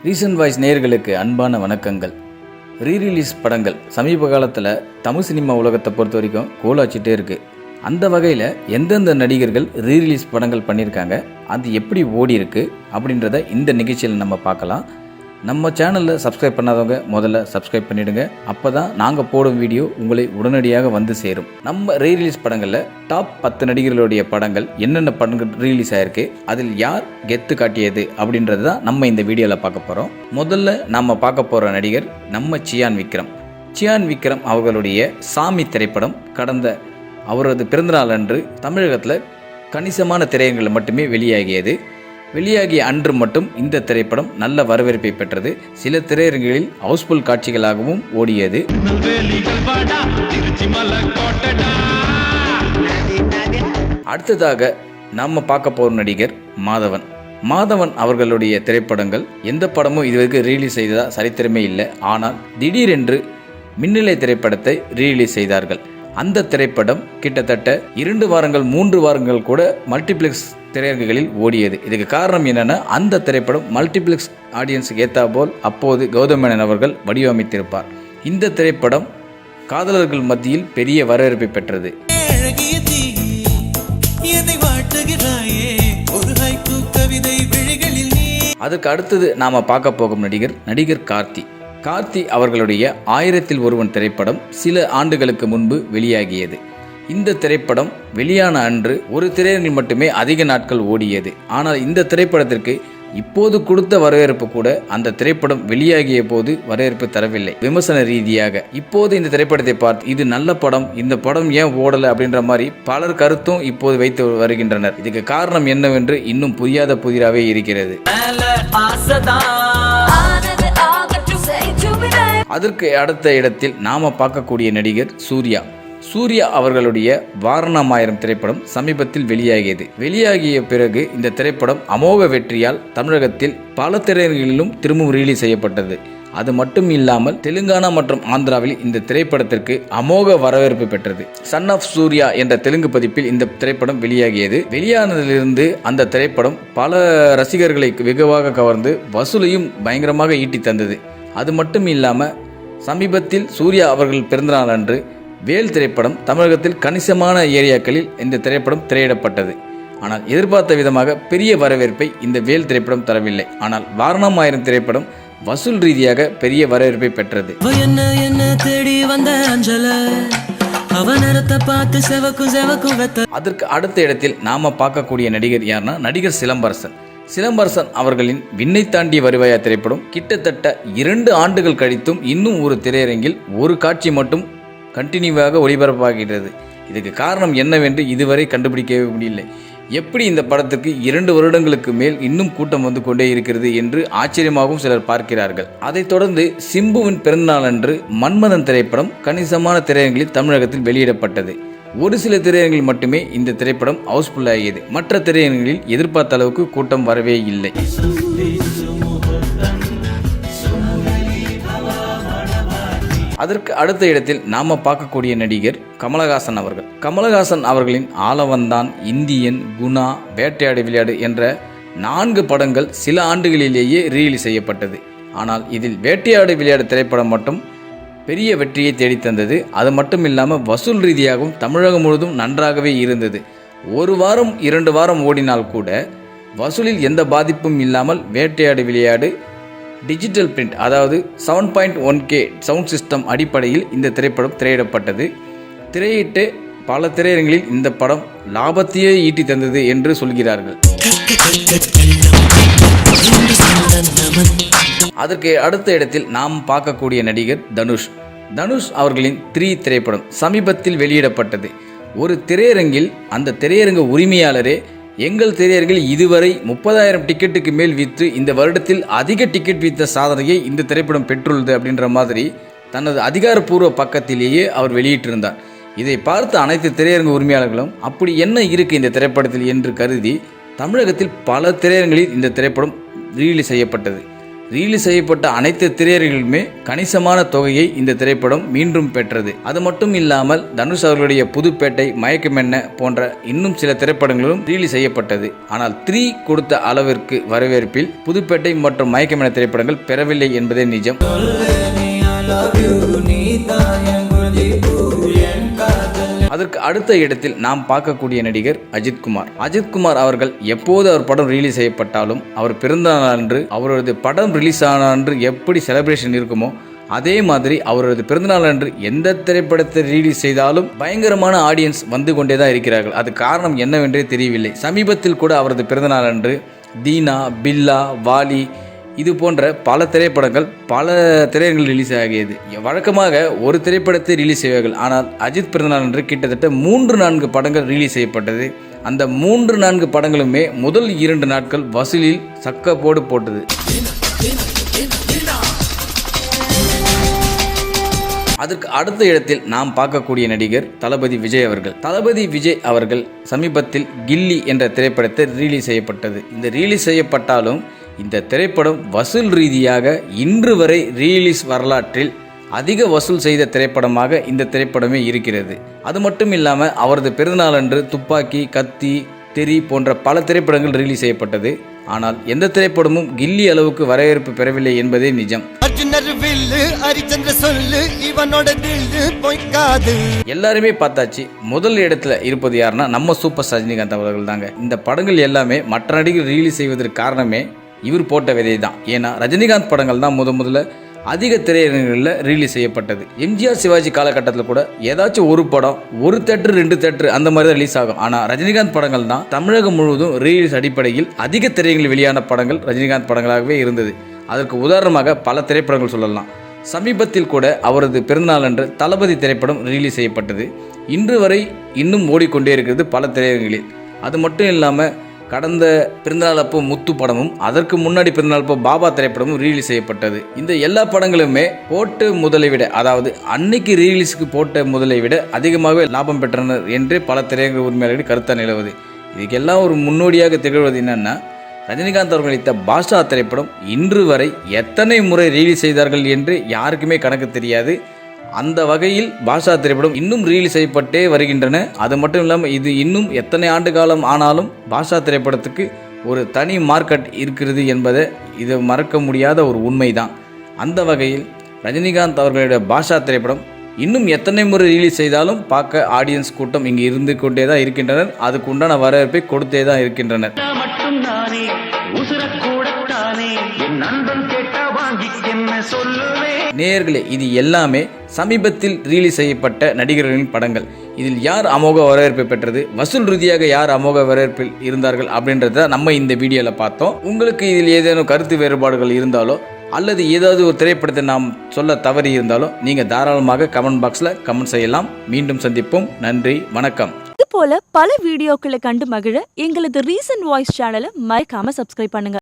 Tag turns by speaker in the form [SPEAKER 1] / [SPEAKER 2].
[SPEAKER 1] Recent voice நேயர்களுக்கு அன்பான வணக்கங்கள். ரீரிலீஸ் படங்கள் சமீப காலத்தில் தமிழ் சினிமா உலகத்தை பொறுத்த வரைக்கும் கோலாச்சிட்டே இருக்குது. அந்த வகையில் எந்தெந்த நடிகர்கள் ரீரிலீஸ் படங்கள் பண்ணியிருக்காங்க, அது எப்படி ஓடி இருக்கு அப்படின்றத இந்த நிகழ்ச்சியில் நம்ம பார்க்கலாம். நம்ம சேனலில் சப்ஸ்கிரைப் பண்ணாதவங்க முதல்ல சப்ஸ்கிரைப் பண்ணிவிடுங்க. அப்போ தான் நாங்கள் போடும் வீடியோ உங்களை உடனடியாக வந்து சேரும். நம்ம ரீரிலீஸ் படங்களில் டாப் 10 நடிகர்களுடைய படங்கள் என்னென்ன படங்கள் ரீரிலீஸ் ஆகிருக்கு, அதில் யார் கெத்து காட்டியது அப்படின்றது தான் நம்ம இந்த வீடியோவில் பார்க்க போகிறோம். முதல்ல நம்ம பார்க்க போகிற நடிகர் நம்ம சியான் விக்ரம். சியான் விக்ரம் அவர்களுடைய சாமி திரைப்படம் கடந்த அவரது பிறந்தநாள் அன்று தமிழகத்தில் கணிசமான திரையரங்கில் மட்டுமே வெளியாகிய அன்று மட்டும் இந்த திரைப்படம் நல்ல வரவேற்பை பெற்றது. சில திரையரங்குகளில் ஹவுஸ்ஃபுல் காட்சிகளாகவும் ஓடியது. அடுத்ததாக நம்ம பார்க்க போகிற நடிகர் மாதவன் அவர்களுடைய திரைப்படங்கள் எந்த படமும் இதுவரைக்கும் ரிலீஸ் செய்ததா சரித்திரமே இல்லை. ஆனால் திடீரென்று மின்னலை திரைப்படத்தை ரிலீஸ் செய்தார்கள். அந்த திரைப்படம் கிட்டத்தட்ட 2 வாரங்கள் 3 வாரங்கள் கூட மல்டிப்ளெக்ஸ் திரையரங்குகளில் ஓடியது. இதுக்கு காரணம் என்னன்னா, அந்த திரைப்படம் மல்டிப்ளெக்ஸ் ஆடியன்ஸுக்கு ஏற்றா போல் அப்போது கௌதம் மேனன் அவர்கள் வடிவமைத்திருப்பார். இந்த திரைப்படம் காதலர்கள் மத்தியில் பெரிய வரவேற்பை பெற்றது. அதுக்கு அடுத்தது நாம பார்க்க போகும் நடிகர் கார்த்தி அவர்களுடைய 1000ல் ஒருவன் திரைப்படம் சில ஆண்டுகளுக்கு முன்பு வெளியாகியது. இந்த திரைப்படம் வெளியான அன்று ஒரு திரையரங்கில் மட்டுமே அதிக நாட்கள் ஓடியது. ஆனால் இந்த திரைப்படத்திற்கு இப்போது கொடுத்த வரவேற்பு கூட அந்த திரைப்படம் வெளியாகிய போது வரவேற்பு தரவில்லை. விமர்சன ரீதியாக இப்போது இந்த திரைப்படத்தை பார்த்து இது நல்ல படம், இந்த படம் ஏன் ஓடலை அப்படின்ற மாதிரி பலர் கருத்தும் இப்போது வைத்து வருகின்றனர். இதுக்கு காரணம் என்னவென்று இன்னும் புரியாத புதிராகவே இருக்கிறது. அதற்கு அடுத்த இடத்தில் நாம பார்க்கக்கூடிய நடிகர் சூர்யா அவர்களுடைய வாரணமாயிரம் திரைப்படம் சமீபத்தில் வெளியாகிய பிறகு இந்த திரைப்படம் அமோக வெற்றியால் தமிழகத்தில் பல திரையரங்குகளிலும் திரும்பவும் ரிலீஸ் செய்யப்பட்டது. அது மட்டும் இல்லாமல் தெலுங்கானா மற்றும் ஆந்திராவில் இந்த திரைப்படத்திற்கு அமோக வரவேற்பு பெற்றது. சன் ஆஃப் சூர்யா என்ற தெலுங்கு பதிப்பில் இந்த திரைப்படம் வெளியானதிலிருந்து அந்த திரைப்படம் பல ரசிகர்களை வெகுவாக கவர்ந்து வசூலையும் பயங்கரமாக ஈட்டி தந்தது. அது மட்டும் இல்லாமல் சமீபத்தில் சூர்யா அவர்கள் பிறந்தநாள் அன்று வேல் திரைப்படம் தமிழகத்தில் கணிசமான ஏரியாக்களில் இந்த திரைப்படம் திரையிடப்பட்டது. ஆனால் எதிர்பார்த்த விதமாக பெரிய வரவேற்பை இந்த வேல் திரைப்படம் தரவில்லை. ஆனால் வாரணமாயிரம் திரைப்படம் வசூல் ரீதியாக பெரிய வரவேற்பை பெற்றது. அதற்கு அடுத்த இடத்தில் நாம பார்க்கக்கூடிய நடிகர் யாருன்னா நடிகர் சிலம்பரசன் அவர்களின் விண்ணை தாண்டிய வருவாயா திரைப்படம் கிட்டத்தட்ட 2 ஆண்டுகள் கழித்தும் இன்னும் ஒரு திரையரங்கில் ஒரு காட்சி மட்டும் கண்டினியூவாக ஒளிபரப்பாகிறது. இதுக்கு காரணம் என்னவென்று இதுவரை கண்டுபிடிக்கவே முடியல. எப்படி இந்த படத்துக்கு 2 வருடங்களுக்கு மேல் இன்னும் கூட்டம் வந்து கொண்டே இருக்கிறது என்று ஆச்சரியமாகவும் சிலர் பார்க்கிறார்கள். அதைத் தொடர்ந்து சிம்புவின் பிறந்தநாள் அன்று மன்மதன் திரைப்படம் கணிசமான திரையரங்கில் தமிழகத்தில் வெளியிடப்பட்டது. ஒரு சில திரையரங்கில் மட்டுமே இந்த திரைப்படம் ஹவுஸ்ஃபுல் ஆகியது. மற்ற திரையரங்கில் எதிர்பார்த்த அளவுக்கு கூட்டம் வரவே இல்லை. அதற்கு அடுத்த இடத்தில் நாம பார்க்கக்கூடிய நடிகர் கமலஹாசன் அவர்களின் ஆளவந்தான், இந்தியன், குணா, வேட்டையாடு விளையாடு என்ற 4 படங்கள் சில ஆண்டுகளிலேயே ரிலீஸ் செய்யப்பட்டது. ஆனால் இதில் வேட்டையாடு விளையாடு திரைப்படம் மட்டும் பெரிய வெற்றியை தேடித்தந்தது. அது மட்டும் இல்லாமல் வசூல் ரீதியாகவும் தமிழகம் முழுவதும் நன்றாகவே இருந்தது. 1 வாரம் 2 வாரம் ஓடினால் கூட வசூலில் எந்த பாதிப்பும் இல்லாமல் வேட்டையாடு விளையாடு டிஜிட்டல் பிரிண்ட், அதாவது 7.1K சவுண்ட் சிஸ்டம் அடிப்படையில் இந்த திரைப்படம் திரையிடப்பட்டது. திரையிட்டு பல திரையரங்களில் இந்த படம் லாபத்தையே ஈட்டி தந்தது என்று சொல்கிறார்கள். அதற்கு அடுத்த இடத்தில் நாம் பார்க்கக்கூடிய நடிகர் தனுஷ் அவர்களின் 3 திரைப்படம் சமீபத்தில் வெளியிடப்பட்டது. ஒரு திரையரங்கில் அந்த திரையரங்க உரிமையாளரே எங்கள் திரையரங்கில் இதுவரை 30,000 டிக்கெட்டுக்கு மேல் விற்று இந்த வருடத்தில் அதிக டிக்கெட் விற்ற சாதனையை இந்த திரைப்படம் பெற்றுள்ளது அப்படின்ற மாதிரி தனது அதிகாரப்பூர்வ பக்கத்திலேயே அவர் வெளியிட்டிருந்தார். இதை பார்த்த அனைத்து திரையரங்க உரிமையாளர்களும் அப்படி என்ன இருக்கு இந்த திரைப்படத்தில் என்று கருதி தமிழகத்தில் பல திரையரங்களில் இந்த திரைப்படம் ரிலீஸ் செய்யப்பட்டது. ரிலீஸ் செய்யப்பட்ட அனைத்து திரையரங்குகளுமே கணிசமான தொகையை இந்த திரைப்படம் மீண்டும் பெற்றது. அது மட்டும் இல்லாமல் தனுஷ் அவர்களுடைய புதுப்பேட்டை, மயக்கமென்ன போன்ற இன்னும் சில திரைப்படங்களும் ரிலீஸ் செய்யப்பட்டது. ஆனால் 3 கொடுத்த அளவிற்கு வரவேற்பில் புதுப்பேட்டை மற்றும் மயக்கமென்ன திரைப்படங்கள் பெறவில்லை என்பதே நிஜம். அதற்கு அடுத்த இடத்தில் நாம் பார்க்கக்கூடிய நடிகர் அஜித்குமார். அஜித்குமார் அவர்கள் எப்போது அவர் படம் ரிலீஸ் செய்யப்பட்டாலும் அவர் பிறந்த நாள் அன்று, அவரது படம் ரிலீஸ் ஆன அன்று எப்படி செலிப்ரேஷன் இருக்குமோ அதே மாதிரி அவரது பிறந்தநாள் அன்று எந்த திரைப்படத்தை ரிலீஸ் செய்தாலும் பயங்கரமான ஆடியன்ஸ் வந்து கொண்டே தான் இருக்கிறார்கள். அது காரணம் என்னவென்றே தெரியவில்லை. சமீபத்தில் கூட அவரது பிறந்தநாள் அன்று தீனா, பில்லா, வாலி இது போன்ற பல திரைப்படங்கள் பல திரையரங்குகள் ரிலீஸ் ஆகியது. வழக்கமாக ஒரு திரைப்படத்தை ரிலீஸ் செய்வார்கள். ஆனால் அஜித் பிறந்தநாள் அன்று கிட்டத்தட்ட 3-4 படங்கள் ரிலீஸ் செய்யப்பட்டது. அந்த 3-4 படங்களுமே முதல் 2 நாட்கள் வசூலில் சக்கப்போடு போட்டது. அதற்கு அடுத்த இடத்தில் நாம் பார்க்கக்கூடிய நடிகர் தளபதி விஜய் அவர்கள். தளபதி விஜய் அவர்கள் சமீபத்தில் கில்லி என்ற திரைப்படத்தை ரிலீஸ் செய்யப்பட்டது. இந்த ரிலீஸ் செய்யப்பட்டாலும் இந்த திரைப்படம் வசூல் ரீதியாக இன்று வரை ரிலீஸ் வரலாற்றில் அதிக வசூல் செய்த திரைப்படமாக இந்த திரைப்படமே இருக்கிறது. அது மட்டும் இல்லாமல் அவரது பிறந்தநாள் அன்று துப்பாக்கி, கத்தி, தெறி போன்ற பல திரைப்படங்கள் ரிலீஸ் செய்யப்பட்டது. ஆனால் எந்த திரைப்படமும் கில்லி அளவுக்கு வரவேற்பு பெறவில்லை என்பதே நிஜம். எல்லாருமே பார்த்தாச்சு. முதல் இடத்துல இருப்பது யாருன்னா நம்ம சூப்பர் ரஜினிகாந்த் அவர்கள் தாங்க. இந்த படங்கள் எல்லாமே மற்ற நடிகர்கள் ரிலீஸ் செய்வதற்கு காரணமே இவர் போட்ட விதை தான். ஏன்னா ரஜினிகாந்த் படங்கள் தான் முதல்ல அதிக திரையரங்குகளில் ரிலீஸ் செய்யப்பட்டது. எம்ஜிஆர், சிவாஜி காலகட்டத்தில் கூட ஏதாச்சும் ஒரு படம் 1 தியேட்டர் 2 தியேட்டர் அந்த மாதிரி தான் ரிலீஸ் ஆகும். ஆனால் ரஜினிகாந்த் படங்கள் தான் தமிழகம் முழுவதும் ரிலீஸ் அடிப்படையில் அதிக திரையரங்கில் வெளியான படங்கள் ரஜினிகாந்த் படங்களாகவே இருந்தது. அதற்கு உதாரணமாக பல திரைப்படங்கள் சொல்லலாம். சமீபத்தில் கூட அவரது பிறந்தநாள் அன்று தளபதி திரைப்படம் ரிலீஸ் செய்யப்பட்டது. இன்று வரை இன்னும் ஓடிக்கொண்டே இருக்கிறது பல திரையரங்குகளில். அது மட்டும் இல்லாமல் கடந்த பிறந்தநாள் அப்போ முத்து படமும், அதற்கு முன்னாடி பிறந்தநாள் அப்போ பாபா திரைப்படமும் ரிலீஸ் செய்யப்பட்டது. இந்த எல்லா படங்களுமே போட்ட முதலை விட, அதாவது அன்னைக்கு ரிலீஸுக்கு போட்ட முதலை விட அதிகமாகவே லாபம் பெற்றனர் என்று பல திரையரங்கு உரிமையாளர்கள் கருத்தாக நிலவுது. இதுக்கெல்லாம் ஒரு முன்னோடியாக திகழ்வது என்னன்னா, ரஜினிகாந்த் அவர்கள் நடித்த பாஷா திரைப்படம் இன்று வரை எத்தனை முறை ரிலீஸ் செய்தார்கள் என்று யாருக்குமே கணக்கு தெரியாது. அந்த வகையில் பாஷா திரைப்படம் இன்னும் ரிலீஸ் செய்யப்பட்டே வருகின்றன. அது மட்டும் இல்லாமல் இது இன்னும் எத்தனை ஆண்டு காலம் ஆனாலும் பாஷா திரைப்படத்துக்கு ஒரு தனி மார்க்கெட் இருக்கிறது என்பதை இது மறக்க முடியாத ஒரு உண்மைதான். அந்த வகையில் ரஜினிகாந்த் அவர்களுடைய பாஷா திரைப்படம் இன்னும் எத்தனை முறை ரிலீஸ் செய்தாலும் பார்க்க ஆடியன்ஸ் கூட்டம் இங்கு இருந்து கொண்டே தான் இருக்கின்றனர். அதுக்கு உண்டான வரவேற்பை கொடுத்தே தான் இருக்கின்றனர். நேயர்களே, இது எல்லாமே சமீபத்தில் ரிலீஸ் செய்யப்பட்ட நடிகர்களின் படங்கள். இதில் யார் அமோக வரவேற்பை பெற்றது, வசூல் ரீதியாக யார் அமோக வரவேற்பில் இருந்தார்கள் அப்படின்றத நம்ம இந்த வீடியோவில் பார்த்தோம். உங்களுக்கு இதில் ஏதேனும் கருத்து வேறுபாடுகள் இருந்தாலோ அல்லது ஏதாவது ஒரு திரைப்படத்தை நாம் சொல்ல தவறி இருந்தாலும் நீங்கள் தாராளமாக கமெண்ட் பாக்ஸில் கமெண்ட் செய்யலாம். மீண்டும் சந்திப்போம். நன்றி, வணக்கம்.
[SPEAKER 2] இது போல பல வீடியோக்களை கண்டு மகிழ எங்களது ரீசன்ட் வாய்ஸ் சேனலை மறக்காம சப்ஸ்கிரைப் பண்ணுங்க.